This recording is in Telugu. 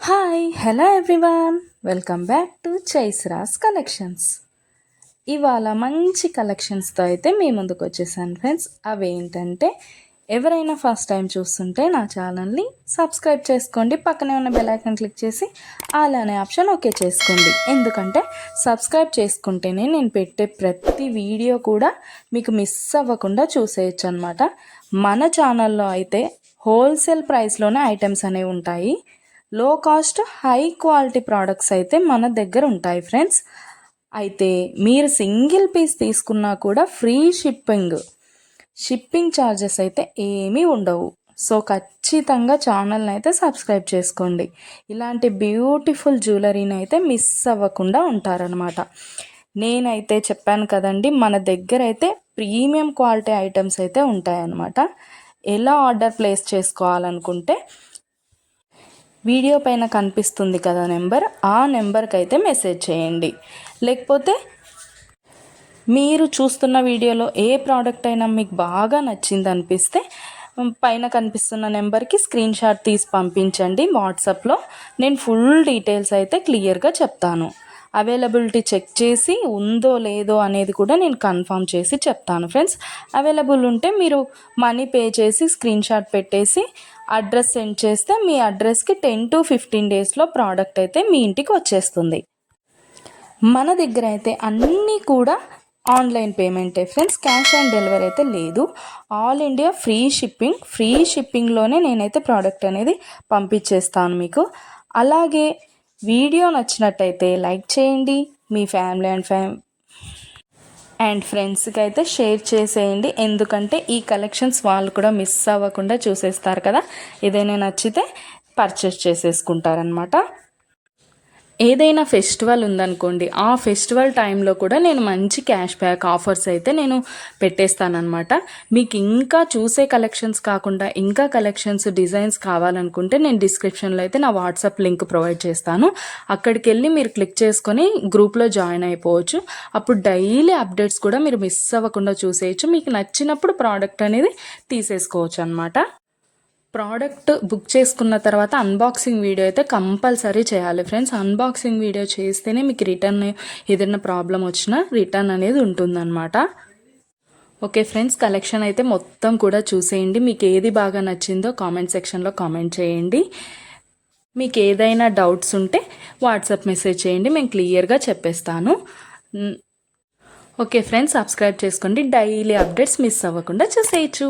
Hi hello everyone, welcome back to చైస్రాస్ కలెక్షన్స్. ఇవాళ మంచి కలెక్షన్స్తో అయితే మీ ముందుకు వచ్చేసాను ఫ్రెండ్స్. అవేంటంటే ఎవరైనా ఫస్ట్ టైం చూస్తుంటే నా ఛానల్ని సబ్స్క్రైబ్ చేసుకోండి, పక్కనే ఉన్న బెల్ ఐకాన్ క్లిక్ చేసి ఆల్ అనే ఆప్షన్ ఓకే చేసుకోండి. ఎందుకంటే సబ్స్క్రైబ్ చేసుకుంటేనే నేను పెట్టే ప్రతి వీడియో కూడా మీకు మిస్ అవ్వకుండా చూసేయచ్చు అనమాట. మన ఛానల్లో అయితే హోల్సేల్ ప్రైస్లోనే ఐటమ్స్ అనేవి ఉంటాయి. లో కాస్ట్ హై క్వాలిటీ ప్రోడక్ట్స్ అయితే మన దగ్గర ఉంటాయి ఫ్రెండ్స్. అయితే మీరు సింగిల్ పీస్ తీసుకున్నా కూడా ఫ్రీ షిప్పింగ్ ఛార్జెస్ అయితే ఏమీ ఉండవు. సో ఖచ్చితంగా ఛానల్ని అయితే సబ్స్క్రైబ్ చేసుకోండి. ఇలాంటి బ్యూటిఫుల్ జ్యువెలరీని అయితే మిస్ అవ్వకుండా ఉంటారనమాట. నేనైతే చెప్పాను కదండి, మన దగ్గర అయితే ప్రీమియం క్వాలిటీ ఐటమ్స్ అయితే ఉంటాయన్నమాట. ఎలా ఆర్డర్ ప్లేస్ చేసుకోవాలనుకుంటే వీడియో పైన కనిపిస్తుంది కదా నెంబర్, ఆ నెంబర్కి అయితే మెసేజ్ చేయండి. లేకపోతే మీరు చూస్తున్న వీడియోలో ఏ ప్రోడక్ట్ అయినా మీకు బాగా నచ్చింది అనిపిస్తే పైన కనిపిస్తున్న నెంబర్కి స్క్రీన్ షాట్ తీసి పంపించండి వాట్సాప్లో. నేను ఫుల్ డీటెయిల్స్ అయితే క్లియర్గా చెప్తాను. అవైలబిలిటీ చెక్ చేసి ఉందో లేదో అనేది కూడా నేను కన్ఫర్మ్ చేసి చెప్తాను ఫ్రెండ్స్. అవైలబుల్ ఉంటే మీరు మనీ పే చేసి స్క్రీన్ షాట్ పెట్టేసి అడ్రస్ సెండ్ చేస్తే మీ అడ్రస్కి 10 to 15 డేస్లో ప్రోడక్ట్ అయితే మీ ఇంటికి వచ్చేస్తుంది. మన దగ్గర అయితే అన్నీ కూడా ఆన్లైన్ పేమెంటే ఫ్రెండ్స్, క్యాష్ ఆన్ డెలివరీ అయితే లేదు. ఆల్ ఇండియా ఫ్రీ షిప్పింగ్లోనే నేనైతే ప్రోడక్ట్ అనేది పంపించేస్తాను మీకు. అలాగే వీడియో నచ్చినట్టయితే లైక్ చేయండి, మీ ఫ్యామిలీ అండ్ ఫ్రెండ్స్కి అయితే షేర్ చేసేయండి. ఎందుకంటే ఈ కలెక్షన్స్ వాళ్ళు కూడా మిస్ అవ్వకుండా చూసేస్తారు కదా, ఏదైనా నచ్చితే పర్చేస్ చేసేసుకుంటారనమాట. ఏదైనా ఫెస్టివల్ ఉందనుకోండి, ఆ ఫెస్టివల్ టైంలో కూడా నేను మంచి క్యాష్ బ్యాక్ ఆఫర్స్ అయితే నేను పెట్టేస్తానమాట. మీకు ఇంకా చూసే కలెక్షన్స్ కాకుండా ఇంకా కలెక్షన్స్ డిజైన్స్ కావాలనుకుంటే నేను డిస్క్రిప్షన్లో అయితే నా వాట్సాప్ లింక్ ప్రొవైడ్ చేస్తాను. అక్కడికి వెళ్ళి మీరు క్లిక్ చేసుకొని గ్రూప్లో జాయిన్ అయిపోవచ్చు. అప్పుడు డైలీ అప్డేట్స్ కూడా మీరు మిస్ అవ్వకుండా చూసేయచ్చు. మీకు నచ్చినప్పుడు ప్రోడక్ట్ అనేది తీసేసుకోవచ్చు అనమాట. ప్రోడక్ట్ బుక్ చేసుకున్న తర్వాత అన్బాక్సింగ్ వీడియో అయితే కంపల్సరీ చేయాలి ఫ్రెండ్స్. అన్బాక్సింగ్ వీడియో చేస్తేనే మీకు రిటర్న్ ఏదైనా ప్రాబ్లం వచ్చినా రిటర్న్ అనేది ఉంటుందన్నమాట. ఓకే ఫ్రెండ్స్, కలెక్షన్ అయితే మొత్తం కూడా చూసేయండి. మీకు ఏది బాగా నచ్చిందో కామెంట్ సెక్షన్లో కామెంట్ చేయండి. మీకు ఏదైనా డౌట్స్ ఉంటే వాట్సాప్ మెసేజ్ చేయండి, మేము క్లియర్గా చెప్పేస్తాను. ఓకే ఫ్రెండ్స్, సబ్స్క్రైబ్ చేసుకోండి, డైలీ అప్డేట్స్ మిస్ అవ్వకుండా చూసేయచ్చు.